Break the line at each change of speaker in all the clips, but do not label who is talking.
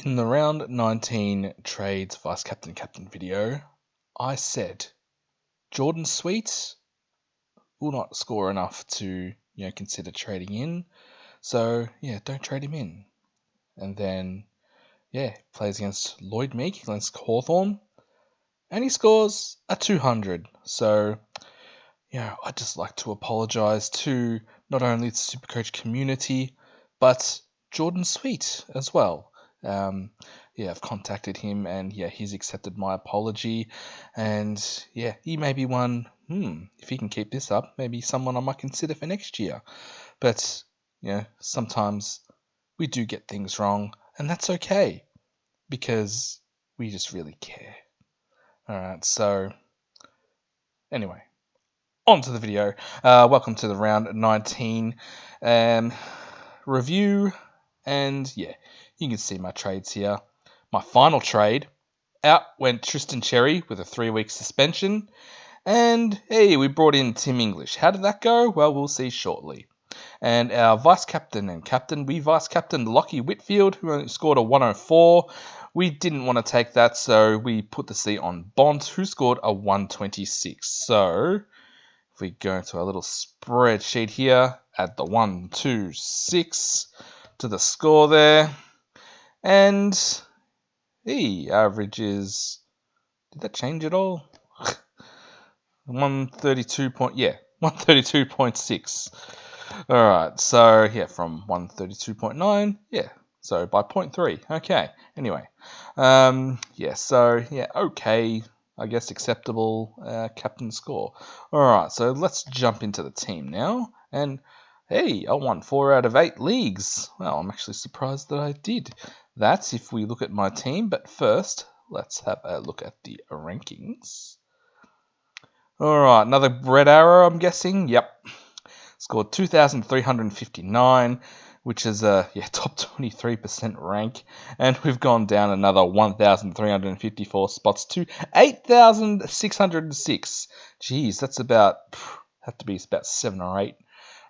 In the round 19 trades vice captain video, I said Jordan Sweet will not score enough to consider trading in. So don't trade him in. And then plays against Lloyd Meek against Hawthorn, and he scores a 200. So I'd just like to apologise to not only the Supercoach community, but Jordan Sweet as well. I've contacted him, and he's accepted my apology, and he may be one. If he can keep this up, maybe someone I might consider for next year. But sometimes we do get things wrong, and that's okay because we just really care. All right, so anyway, on to the video. Welcome to the round 19 review, and you can see my trades here. My final trade, out went Tristan Cherry with a 3-week suspension, and hey, we brought in Tim English. How did that go? Well, we'll see shortly. And our vice captain and captain, we vice captained Lockie Whitfield, who only scored a 104. We didn't want to take that, so we put the C on Bond, who scored a 126. So if we go into our little spreadsheet here, add the 126 to the score there, and the average is, did that change at all? 132.6. All right, so from 132.9, so by 0.3. Okay, anyway, okay, I guess acceptable captain score. All right, so let's jump into the team now, and hey, I won 4 out of 8 leagues. Well, I'm actually surprised that I did. That's if we look at my team, but first, let's have a look at the rankings. All right, another red arrow, I'm guessing. Yep. Scored 2,359, which is a top 23% rank. And we've gone down another 1,354 spots to 8,606. Geez, that's about 7 or 8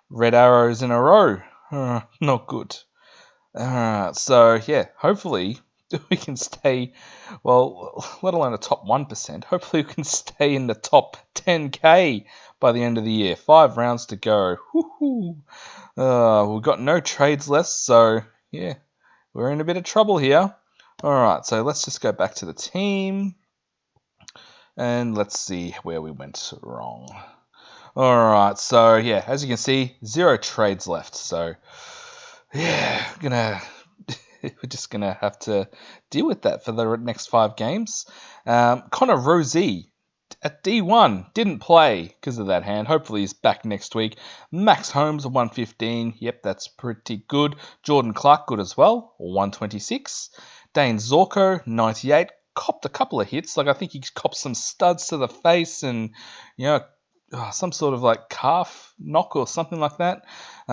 red arrows in a row. Not good. So, hopefully we can stay, well, let alone the top 1%. Hopefully we can stay in the top 10K by the end of the year. 5 rounds to go. Woohoo! We've got no trades left, so we're in a bit of trouble here. Alright, so let's just go back to the team, and let's see where we went wrong. Alright, so as you can see, 0 trades left, so we're just going to have to deal with that for the next 5 games. Connor Rosie at D1 didn't play because of that hand. Hopefully he's back next week. Max Holmes, 115. Yep, that's pretty good. Jordan Clark, good as well, 126. Dane Zorko, 98. Copped a couple of hits. I think he copped some studs to the face and, some sort of calf knock or something like that.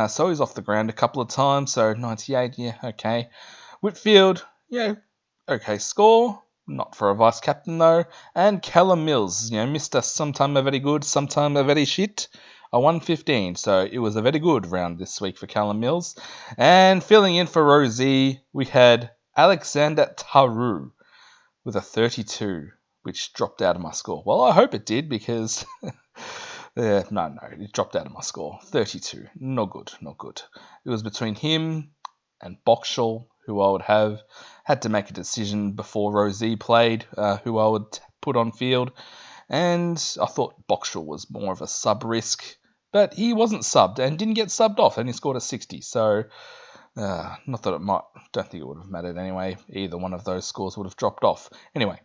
So he's off the ground a couple of times. So 98, okay. Whitfield, okay score. Not for a vice captain though. And Callum Mills, Mr. Sometime a very good, sometime a very shit. A 115. So it was a very good round this week for Callum Mills. And filling in for Rosie, we had Alexander Taru with a 32, which dropped out of my score. Well, I hope it did because no, it dropped out of my score. 32, not good. It was between him and Boxall, who I would have had to make a decision before Rosie played, who I would put on field. And I thought Boxall was more of a sub risk, but he wasn't subbed and didn't get subbed off, and he scored a 60. So, not that it might, don't think it would have mattered anyway. Either one of those scores would have dropped off. Anyway,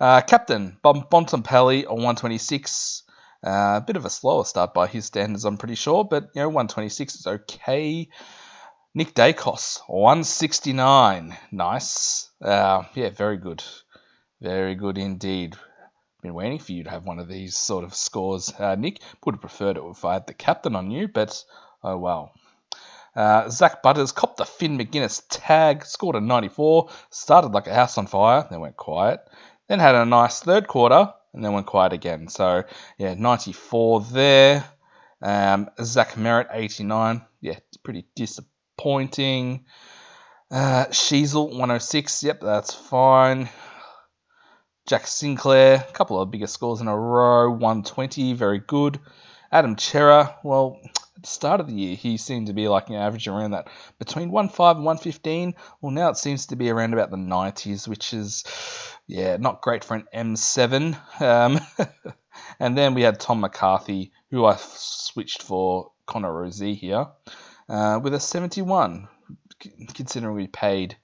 captain, Bontempelli, a 126. A bit of a slower start by his standards, I'm pretty sure, but 126 is okay. Nick Dacos, 169. Nice. Very good. Very good indeed. Been waiting for you to have one of these sort of scores, Nick. Would have preferred it if I had the captain on you, but oh well. Zach Butters copped the Finn McGuinness tag, scored a 94, started like a house on fire, then went quiet, then had a nice third quarter, and then went quiet again. So, 94 there. Zach Merritt, 89. It's pretty disappointing. Sheasel 106. Yep, that's fine. Jack Sinclair, a couple of bigger scores in a row. 120, very good. Adam Chera, well, at the start of the year, he seemed to be like averaging around that between 1.5 and 1.15. Well, now it seems to be around about the 90s, which is, yeah, not great for an M7. And then we had Tom McCarthy, who I switched for Connor Rozee here, with a 71, considering we paid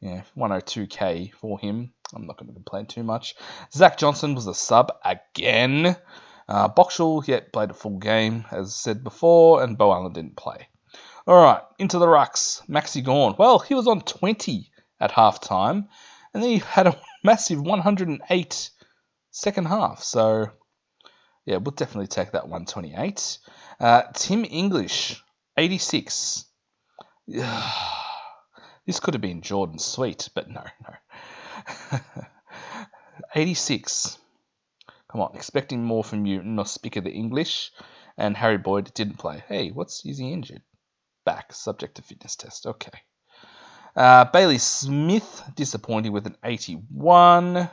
102k for him. I'm not going to complain too much. Zach Johnson was a sub again. Boxall played a full game, as said before, and Bo Allen didn't play. All right, into the rucks. Maxi Gawn. Well, he was on 20 at halftime, and then he had a massive 108 second half. So, yeah, we'll definitely take that 128. Tim English, 86. This could have been Jordan Sweet, but no. 86. Come on, expecting more from you, Nospika the English. And Harry Boyd didn't play. Hey, is he injured? Back, subject to fitness test. Okay. Bailey Smith, disappointing with an 81.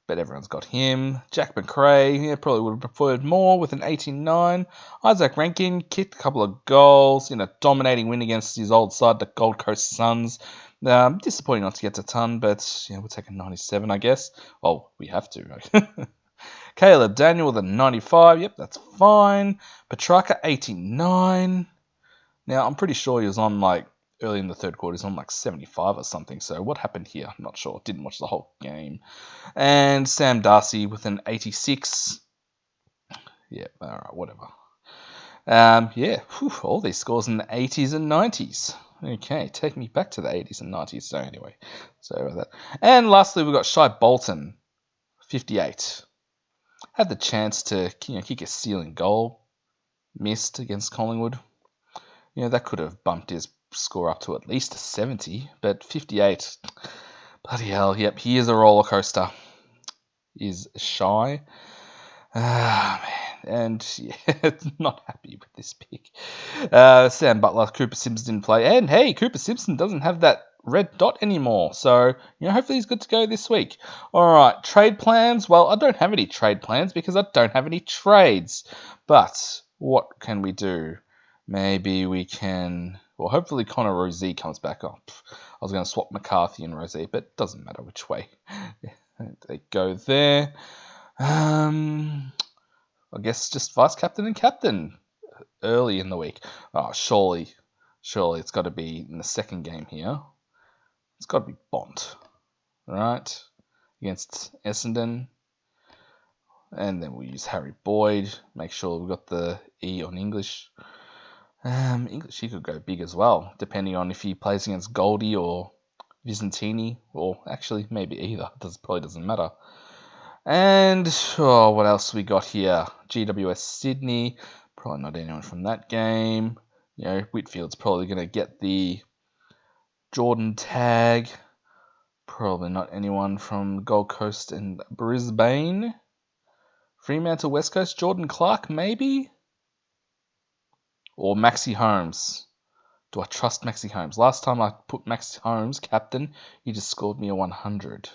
But everyone's got him. Jack McRae, probably would have preferred more with an 89. Isaac Rankin kicked a couple of goals in a dominating win against his old side, the Gold Coast Suns. Disappointing not to get to ton, but we'll take a 97, I guess. Well, we have to. Caleb Daniel with a 95. Yep, that's fine. Petrarca, 89. Now, I'm pretty sure he was on early in the third quarter, he's on 75 or something. So what happened here? I'm not sure. Didn't watch the whole game. And Sam Darcy with an 86. Yeah, all right, whatever. All these scores in the 80s and 90s. Okay, take me back to the 80s and 90s. So anyway, sorry about that. And lastly, we've got Shai Bolton, 58. Had the chance to kick a ceiling goal. Missed against Collingwood. That could have bumped his score up to at least a 70, but 58. Bloody hell, yep, he is a roller coaster. Is Shy. Man. And not happy with this pick. Sam Butler, Cooper Simpson didn't play. And hey, Cooper Simpson doesn't have that red dot anymore. So, hopefully he's good to go this week. All right, trade plans. Well, I don't have any trade plans because I don't have any trades. But what can we do? Maybe we can... Well, hopefully Connor Rozee comes back up. I was going to swap McCarthy and Rozee, but it doesn't matter which way they go there. I guess just vice captain and captain early in the week. Oh, surely it's got to be in the second game here. It's got to be Bont, right? Against Essendon. And then we'll use Harry Boyd. Make sure we've got the E on English. English, he could go big as well, depending on if he plays against Goldie or Vicentini, or actually maybe either. Probably doesn't matter. And what else we got here? GWS Sydney, probably not anyone from that game. Whitfield's probably going to get the Jordan tag. Probably not anyone from Gold Coast and Brisbane. Fremantle West Coast, Jordan Clark maybe? Or Maxi Holmes. Do I trust Maxi Holmes? Last time I put Maxi Holmes captain, he just scored me a 100.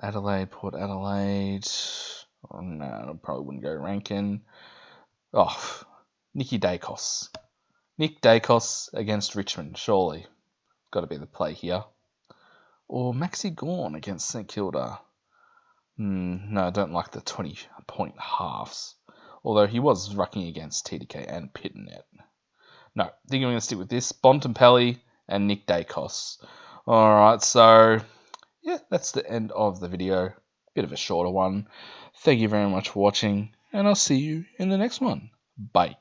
Adelaide, Port Adelaide. Oh no, I probably wouldn't go Rankin. Oh, Nicky Dacos. Nick Dacos against Richmond, surely. Got to be the play here. Or Maxi Gawn against St Kilda. No, I don't like the 20-point halves. Although he was rucking against TDK and Pittonet. No, I think I'm going to stick with this. Bontempelli and Nick Dacos. Alright, so yeah, that's the end of the video. Bit of a shorter one. Thank you very much for watching, and I'll see you in the next one. Bye.